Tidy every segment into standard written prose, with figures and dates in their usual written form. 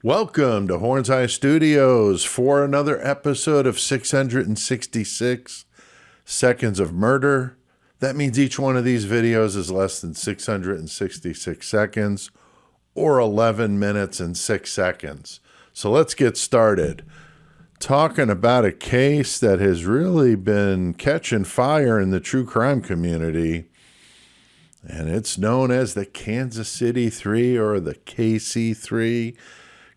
Welcome to Horns High Studios for another episode of 666 Seconds of Murder. That means each one of these videos is less than 666 seconds or 11 minutes and 6 seconds. So let's get started. Talking about a case that has really been catching fire in the true crime community. And it's known as the Kansas City 3 or the KC3.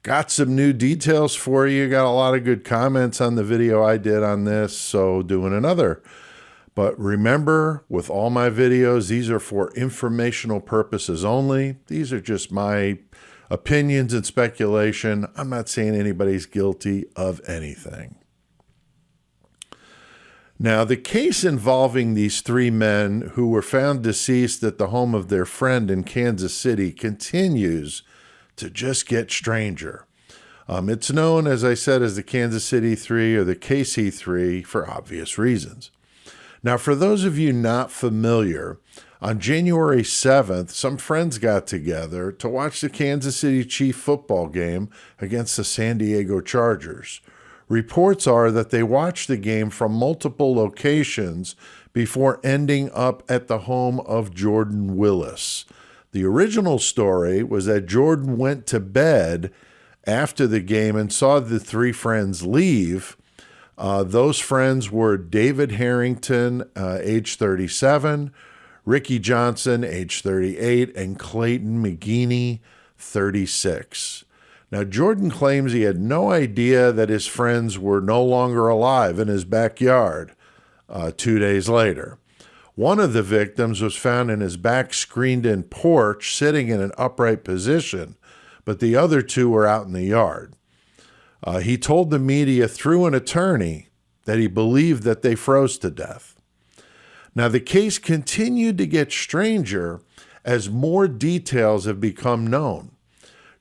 Got some new details for you. Got a lot of good comments on the video I did on this, so doing another. But remember, with all my videos, these are for informational purposes only. These are just my opinions and speculation. I'm not saying anybody's guilty of anything. Now, the case involving these three men who were found deceased at the home of their friend in Kansas City continues to just get stranger. It's known, as I said, as the Kansas City 3 or the KC3 for obvious reasons. Now, for those of you not familiar, on January 7th, some friends got together to watch the Kansas City Chiefs football game against the San Diego Chargers. Reports are that they watched the game from multiple locations before ending up at the home of Jordan Willis. The original story was that Jordan went to bed after the game and saw the three friends leave. Those friends were David Harrington, age 37, Ricky Johnson, age 38, and Clayton McGeeney, 36. Now, Jordan claims he had no idea that his friends were no longer alive in his backyard 2 days later. One of the victims was found in his back screened-in porch, sitting in an upright position, but the other two were out in the yard. He told the media through an attorney that he believed that they froze to death. Now, the case continued to get stranger as more details have become known.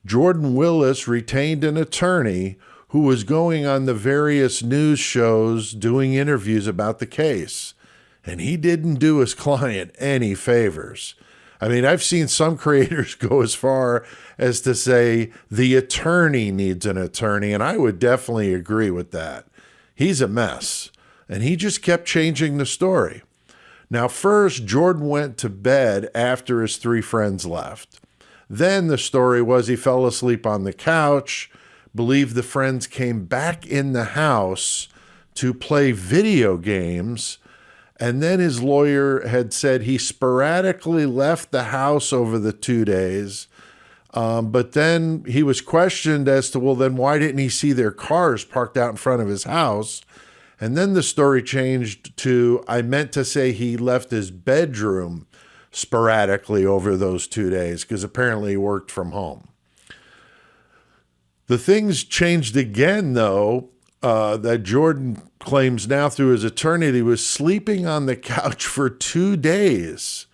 Jordan Willis retained an attorney who was going on the various news shows doing interviews about the case. And he didn't do his client any favors. I mean, I've seen some creators go as far as to say the attorney needs an attorney, and I would definitely agree with that. He's a mess, and he just kept changing the story. Now, first, Jordan went to bed after his three friends left. Then the story was he fell asleep on the couch, believed the friends came back in the house to play video games, and then his lawyer had said he sporadically left the house over the 2 days. But then he was questioned as to, well, then why didn't he see their cars parked out in front of his house? And then the story changed to, I meant to say he left his bedroom sporadically over those 2 days because apparently he worked from home. The things changed again, though, that Jordan claims now through his attorney that he was sleeping on the couch for 2 days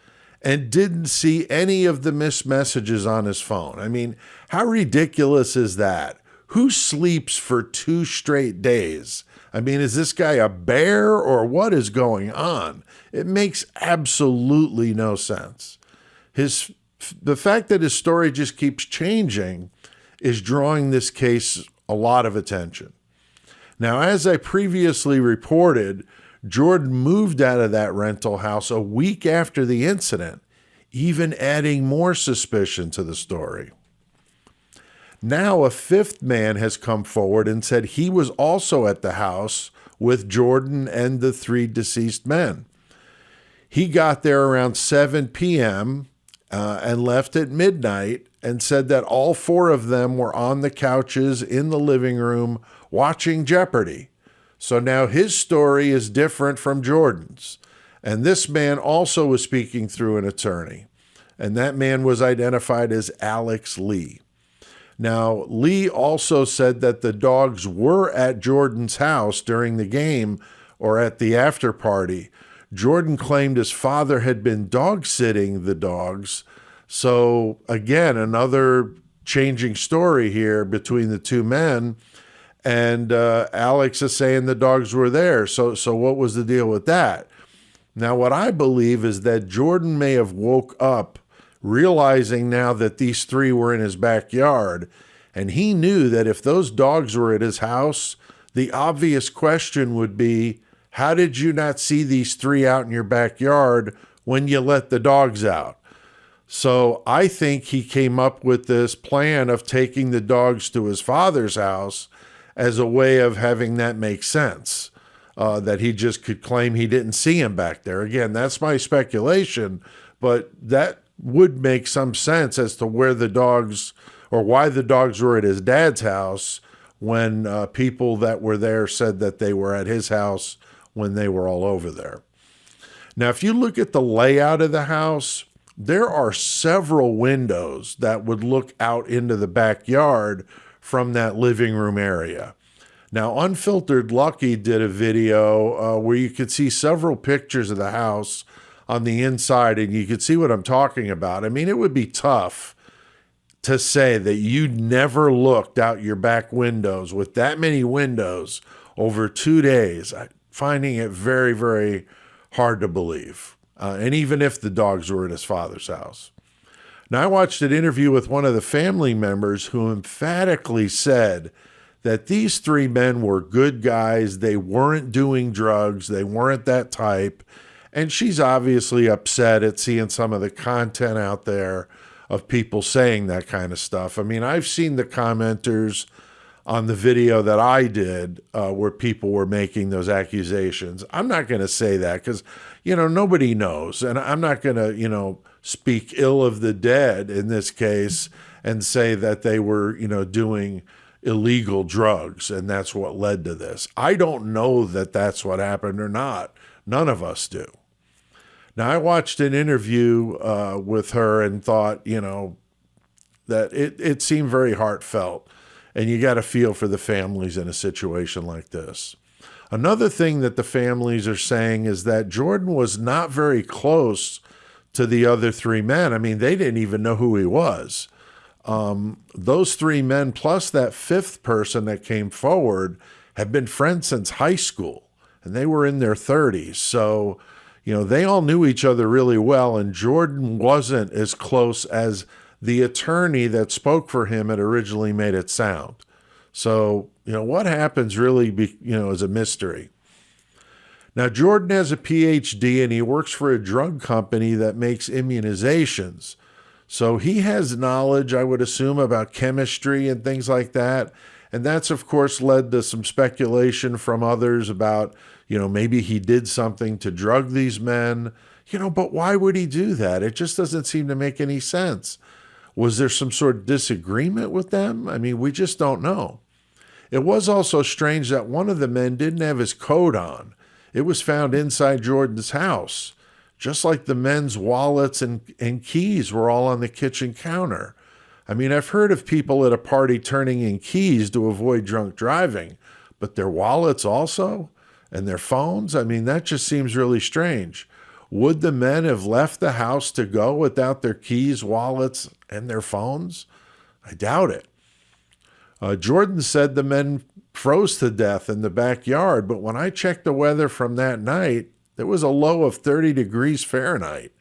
and didn't see any of the missed messages on his phone. I mean, how ridiculous is that? Who sleeps for 2 straight days? I mean, is this guy a bear or what is going on? It makes absolutely no sense. The fact that his story just keeps changing is drawing this case a lot of attention. Now, as I previously reported, Jordan moved out of that rental house a week after the incident, even adding more suspicion to the story. Now, a fifth man has come forward and said he was also at the house with Jordan and the three deceased men. He got there around 7 p.m. And left at midnight and said that all 4 of them were on the couches in the living room watching Jeopardy. So now his story is different from Jordan's. And this man also was speaking through an attorney. And that man was identified as Alex Lee. Now, Lee also said that the dogs were at Jordan's house during the game or at the after party. Jordan claimed his father had been dog sitting the dogs. So again, another changing story here between the two men. And Alex is saying the dogs were there. So what was the deal with that? Now, what I believe is that Jordan may have woke up realizing now that these 3 were in his backyard And he knew that if those dogs were at his house, the obvious question would be, how did you not see these three out in your backyard when you let the dogs out? So I think he came up with this plan of taking the dogs to his father's house as a way of having that make sense, that he just could claim he didn't see him back there. Again, that's my speculation, but that would make some sense as to where the dogs, or why the dogs were at his dad's house when people that were there said that they were at his house when they were all over there. Now, if you look at the layout of the house, there are several windows that would look out into the backyard from that living room area. Now, Unfiltered Lucky did a video where you could see several pictures of the house on the inside, and you could see what I'm talking about. I mean, it would be tough to say that you never looked out your back windows with that many windows over 2 days. I'm finding it very, very hard to believe. And even if the dogs were at his father's house. Now, I watched an interview with one of the family members who emphatically said that these three men were good guys. They weren't doing drugs. They weren't that type. And she's obviously upset at seeing some of the content out there of people saying that kind of stuff. I mean, I've seen the commenters on the video that I did where people were making those accusations. I'm not going to say that because, nobody knows. And I'm not going to, speak ill of the dead in this case and say that they were, doing illegal drugs and that's what led to this. I don't know that that's what happened or not. None of us do. Now, I watched an interview with her and thought, that it seemed very heartfelt. And you got to feel for the families in a situation like this. Another thing that the families are saying is that Jordan was not very close to the other three men. I mean, they didn't even know who he was. Those three men, plus that fifth person that came forward, have been friends since high school, and they were in their 30s. So, they all knew each other really well, and Jordan wasn't as close as the attorney that spoke for him had originally made it sound. So, what happens really, is a mystery. Now, Jordan has a PhD and he works for a drug company that makes immunizations. So he has knowledge, I would assume, about chemistry and things like that. And that's, of course, led to some speculation from others about, maybe he did something to drug these men. But why would he do that? It just doesn't seem to make any sense. Was there some sort of disagreement with them? I mean, we just don't know. It was also strange that one of the men didn't have his coat on. It was found inside Jordan's house, just like the men's wallets and keys were all on the kitchen counter. I mean, I've heard of people at a party turning in keys to avoid drunk driving, but their wallets also? And their phones? I mean, that just seems really strange. Would the men have left the house to go without their keys, wallets, and their phones? I doubt it. Jordan said the men froze to death in the backyard, but when I checked the weather from that night, there was a low of 30 degrees Fahrenheit.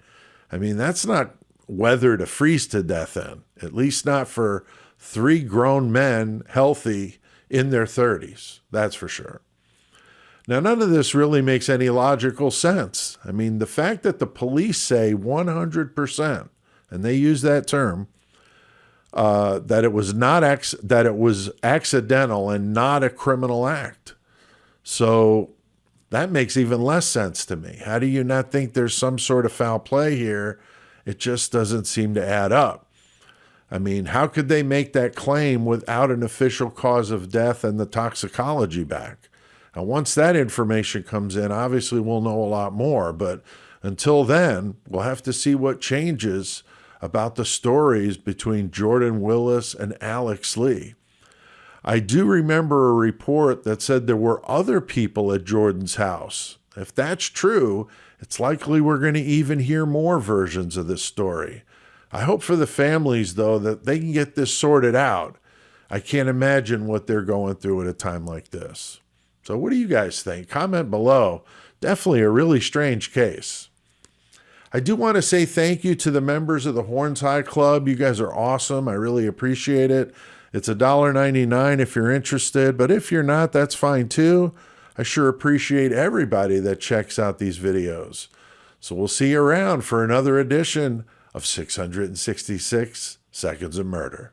I mean, that's not weather to freeze to death in, at least not for three grown men healthy in their 30s. That's for sure. Now, none of this really makes any logical sense. I mean, the fact that the police say 100%, and they use that term, that it was accidental and not a criminal act. So that makes even less sense to me. How do you not think there's some sort of foul play here? It just doesn't seem to add up. I mean, how could they make that claim without an official cause of death and the toxicology back? Now, once that information comes in, obviously we'll know a lot more. But until then, we'll have to see what changes about the stories between Jordan Willis and Alex Lee. I do remember a report that said there were other people at Jordan's house. If that's true, it's likely we're going to even hear more versions of this story. I hope for the families, though, that they can get this sorted out. I can't imagine what they're going through at a time like this. So what do you guys think? Comment below. Definitely a really strange case. I do want to say thank you to the members of the Horns High Club. You guys are awesome. I really appreciate it. It's $1.99 if you're interested, but if you're not, that's fine too. I sure appreciate everybody that checks out these videos. So we'll see you around for another edition of 666 Seconds of Murder.